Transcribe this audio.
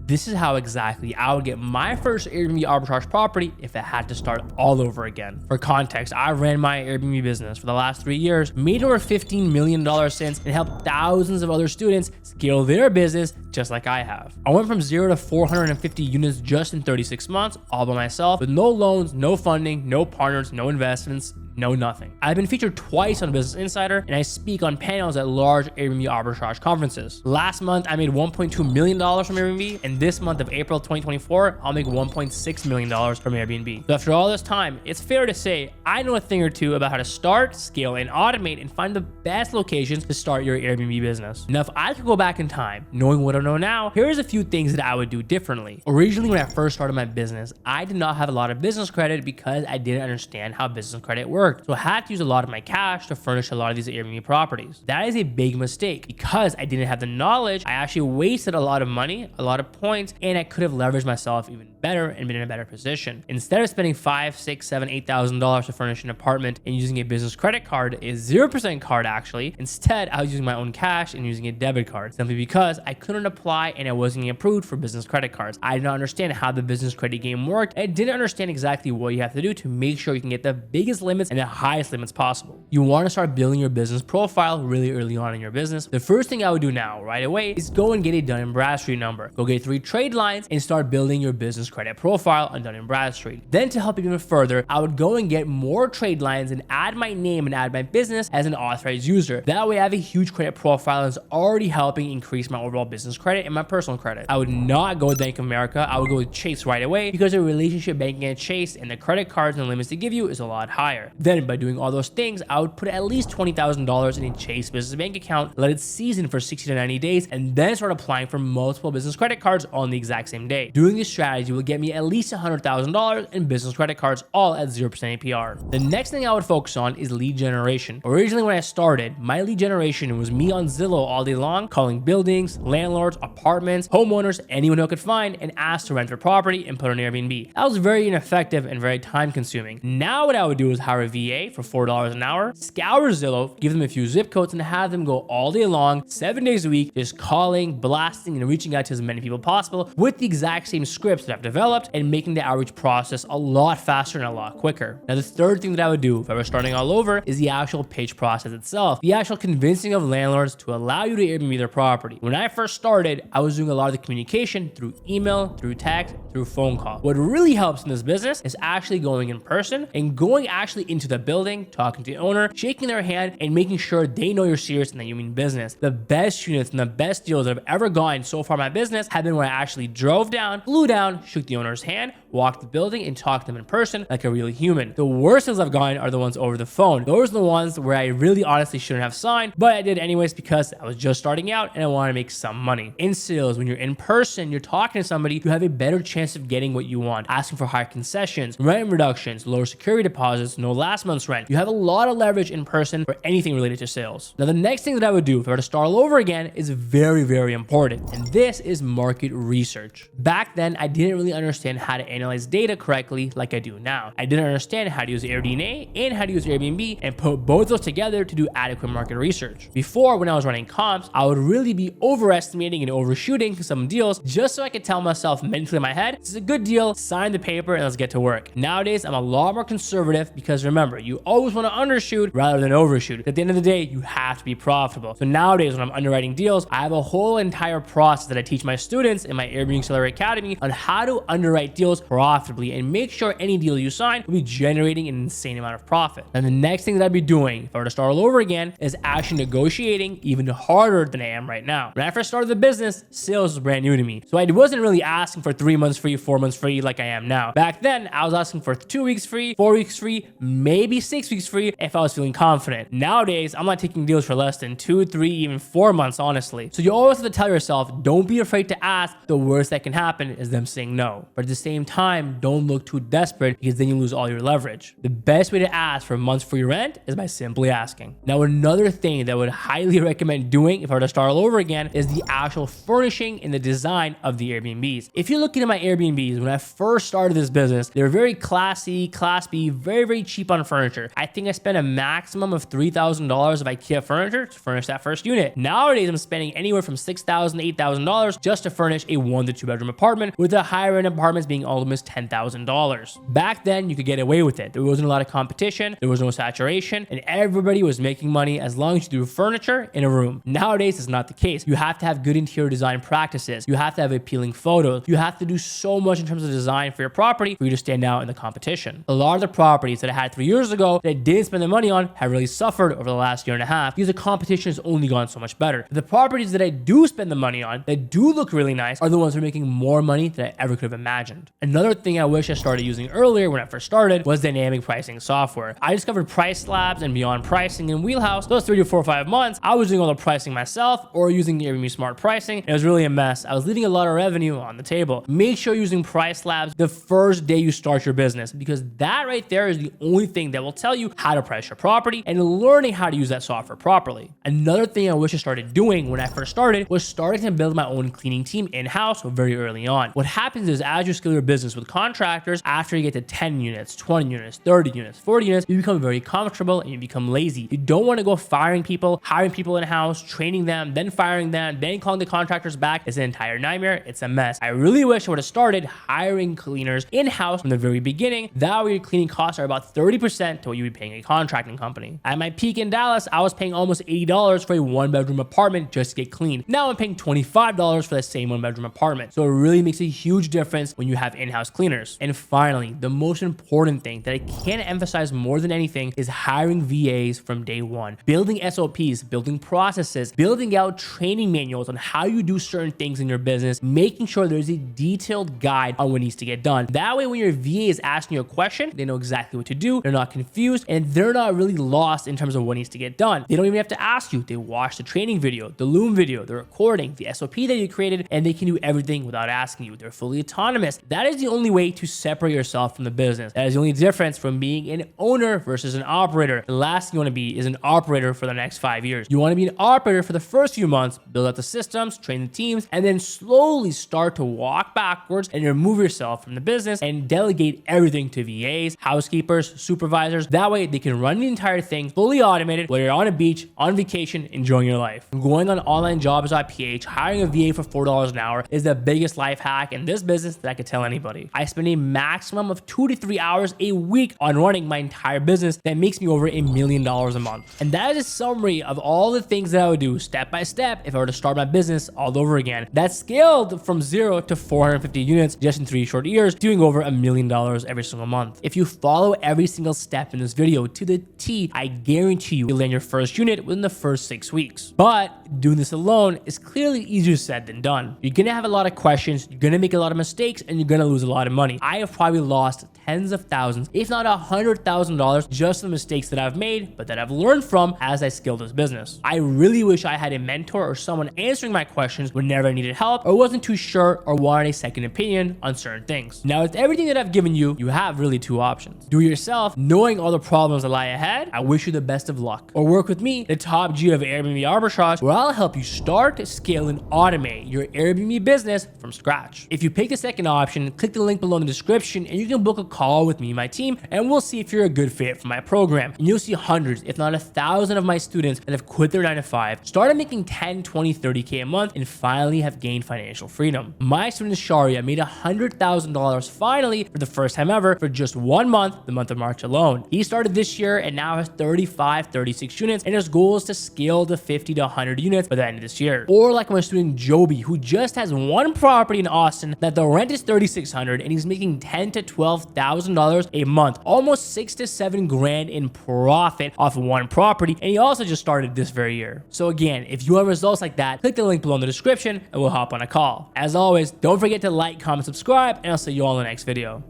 This is how exactly I would get my first Airbnb arbitrage property if I had to start all over again. For context, I ran my Airbnb business for the last 3 years, made over $15 million since, and helped thousands of other students scale their business just like I have. I went from 0 to 450 units just in 36 months, all by myself, with no loans, no funding, no partners, no investments, no nothing. I've been featured twice on Business Insider, and I speak on panels at large Airbnb arbitrage conferences. Last month, I made $1.2 million from Airbnb, and this month of April 2024, I'll make $1.6 million from Airbnb. So after all this time, it's fair to say I know a thing or two about how to start, scale, and automate and find the best locations to start your Airbnb business. Now, if I could go back in time, knowing what I know now, here's a few things that I would do differently. Originally, when I first started my business, I did not have a lot of business credit because I didn't understand how business credit worked. So I had to use a lot of my cash to furnish a lot of these Airbnb properties. That is a big mistake because I didn't have the knowledge. I actually wasted a lot of money, a lot of points, and I could have leveraged myself even better and been in a better position. Instead of spending $5,000, $6,000, $7,000, $8,000 to furnish an apartment and using a business credit card, a 0% card actually, instead I was using my own cash and using a debit card simply because I couldn't apply and I wasn't getting approved for business credit cards. I did not understand how the business credit game worked. I didn't understand exactly what you have to do to make sure you can get the biggest limits and the highest limits possible. You want to start building your business profile really early on in your business. The first thing I would do now right away is go and get a Dun & Bradstreet number. Go get 3 trade lines and start building your business credit profile on Dun & Bradstreet. Then to help even further, I would go and get more trade lines and add my name and add my business as an authorized user. That way I have a huge credit profile that's already helping increase my overall business credit and my personal credit. I would not go with Bank of America. I would go with Chase right away because the relationship banking at Chase and the credit cards and the limits they give you is a lot higher. Then by doing all those things, I would put at least $20,000 in a Chase business bank account, let it season for 60 to 90 days, and then start applying for multiple business credit cards on the exact same day. Doing this strategy will get me at least $100,000 in business credit cards, all at 0% APR. The next thing I would focus on is lead generation. Originally, when I started, my lead generation was me on Zillow all day long, calling buildings, landlords, apartments, homeowners, anyone who I could find, and asked to rent their property and put on Airbnb. That was very ineffective and very time consuming. Now what I would do is hire a VA for $4 an hour, scour Zillow, give them a few zip codes, and have them go all day long, 7 days a week, just calling, blasting, and reaching out to as many people possible with the exact same scripts that I've developed and making the outreach process a lot faster and a lot quicker. Now, the third thing that I would do if I were starting all over is the actual pitch process itself, the actual convincing of landlords to allow you to Airbnb their property. When I first started, I was doing a lot of the communication through email, through text, through phone call. What really helps in this business is actually going in person and going actually into the building, talking to the owner, shaking their hand, and making sure they know you're serious and that you mean business. The best units and the best deals that I've ever gotten so far in my business have been when I actually drove down, flew down, shook the owner's hand, walked the building, and talked to them in person like a real human. The worst deals I've gotten are the ones over the phone. Those are the ones where I really honestly shouldn't have signed, but I did anyways because I was just starting out and I want to make some money. In sales, when you're in person, you're talking to somebody, you have a better chance of getting what you want, asking for higher concessions, rent reductions, lower security deposits, no last month's rent. You have a lot of leverage in person for anything related to sales. Now, the next thing that I would do if I were to start all over again is very, very important, and this is market research. Back then, I didn't really understand how to analyze data correctly like I do now. I didn't understand how to use AirDNA and how to use Airbnb and put both those together to do adequate market research. Before, when I was running comps, I would really be overestimating and overshooting some deals just so I could tell myself mentally in my head, this is a good deal, sign the paper, and let's get to work. Nowadays, I'm a lot more conservative because remember, you always want to undershoot rather than overshoot. At the end of the day, you have to be profitable. So nowadays, when I'm underwriting deals, I have a whole entire process that I teach my students in my Airbnb Accelerator Academy on how to underwrite deals profitably and make sure any deal you sign will be generating an insane amount of profit. And the next thing that I'd be doing if I were to start all over again is actually negotiating even harder than I am right now. When I first started the business, sales was brand new to me. So I wasn't really asking for 3 months free, 4 months free like I am now. Back then, I was asking for 2 weeks free, 4 weeks free, maybe 6 weeks free if I was feeling confident. Nowadays, I'm not taking deals for less than 2, 3, even 4 months, honestly. So you always have to tell yourself, don't be afraid to ask. The worst that can happen is them saying no. no. But at the same time, don't look too desperate because then you lose all your leverage. The best way to ask for a month's free rent is by simply asking. Now, another thing that I would highly recommend doing if I were to start all over again is the actual furnishing and the design of the Airbnbs. If you're looking at my Airbnbs, when I first started this business, they were very classy, Class B, very, very cheap on furniture. I think I spent a maximum of $3,000 of IKEA furniture to furnish that first unit. Nowadays, I'm spending anywhere from $6,000 to $8,000 just to furnish a 1 to 2 bedroom apartment, with the higher end apartments being almost $10,000. Back then, you could get away with it. There wasn't a lot of competition, there was no saturation, and everybody was making money as long as you threw furniture in a room. Nowadays, it's not the case. You have to have good interior design practices. You have to have appealing photos. You have to do so much in terms of design for your property for you to stand out in the competition. A lot of the properties that I had 3 years ago that I didn't spend the money on have really suffered over the last year and a half because the competition has only gone so much better. The properties that I do spend the money on that do look really nice are the ones that are making more money than I ever could have imagined. Another thing I wish I started using earlier when I first started was dynamic pricing software. I discovered Price Labs and Beyond Pricing in Wheelhouse. Those 3 to 4 or 5 months, I was doing all the pricing myself or using Airbnb Smart Pricing. It was really a mess. I was leaving a lot of revenue on the table. Make sure you're using Price Labs the first day you start your business, because that right there is the only thing that will tell you how to price your property and learning how to use that software properly. Another thing I wish I started doing when I first started was starting to build my own cleaning team in-house very early on. What happens is as you scale your business with contractors, after you get to 10 units, 20 units, 30 units, 40 units, you become very comfortable and you become lazy. You don't want to go firing people, hiring people in-house, training them, then firing them, then calling the contractors back. It's an entire nightmare. It's a mess. I really wish I would have started hiring cleaners in-house from the very beginning. That way your cleaning costs are about 30% to what you would be paying a contracting company. At my peak in Dallas, I was paying almost $80 for a 1-bedroom apartment just to get clean. Now I'm paying $25 for the same 1-bedroom apartment. So it really makes a huge difference when you have in-house cleaners. And finally, the most important thing that I can't emphasize more than anything is hiring VAs from day one. Building SOPs, building processes, building out training manuals on how you do certain things in your business, making sure there's a detailed guide on what needs to get done. That way, when your VA is asking you a question, they know exactly what to do, they're not confused, and they're not really lost in terms of what needs to get done. They don't even have to ask you. They watch the training video, the Loom video, the recording, the SOP that you created, and they can do everything without asking you. They're fully autonomous. That is the only way to separate yourself from the business. That is the only difference from being an owner versus an operator. The last thing you want to be is an operator for the next 5 years. You want to be an operator for the first few months, build out the systems, train the teams, and then slowly start to walk backwards and remove yourself from the business and delegate everything to VAs, housekeepers, supervisors. That way they can run the entire thing fully automated, whether you're on a beach, on vacation, enjoying your life. Going on onlinejobs.ph, hiring a VA for $4 an hour is the biggest life hack in this business that I could tell anybody. I spend a maximum of 2 to 3 hours a week on running my entire business that makes me over $1 million a month. And that is a summary of all the things that I would do step by step if I were to start my business all over again. That scaled from 0 to 450 units just in 3 short years, doing over $1 million every single month. If you follow every single step in this video to the T, I guarantee you'll land your first unit within the first 6 weeks. But doing this alone is clearly easier said than done. You're gonna have a lot of questions, you're gonna make a lot of mistakes, and you're gonna lose a lot of money. I have probably lost tens of thousands, if not $100,000 just the mistakes that I've made, but that I've learned from as I scale this business. I really wish I had a mentor or someone answering my questions whenever I needed help or wasn't too sure or wanted a second opinion on certain things. Now, with everything that I've given you, you have really 2 options. Do it yourself, knowing all the problems that lie ahead. I wish you the best of luck. Or work with me, the top G of Airbnb Arbitrage, where I'll help you start, scale, and automate your Airbnb business from scratch. If you pick the second option, click the link below in the description and you can book a call with me and my team, and we'll see if you're a good fit for my program. And you'll see hundreds, if not 1,000 of my students that have quit their 9 to 5, started making 10, 20, 30K a month, and finally have gained financial freedom. My student Sharia made $100,000 finally for the first time ever for just 1 month, the month of March alone. He started this year and now has 35, 36 units, and his goal is to scale to 50 to 100 units by the end of this year. Or like my student Joby, who just has 1 property in Austin that the rent is $3,600 and he's making $10,000 to $12,000 a month, almost 6 to 7 grand in profit off 1 property, and he also just started this very year. So again, if you want results like that, click the link below in the description and we'll hop on a call. As always, don't forget to like, comment, subscribe, and I'll see you all in the next video.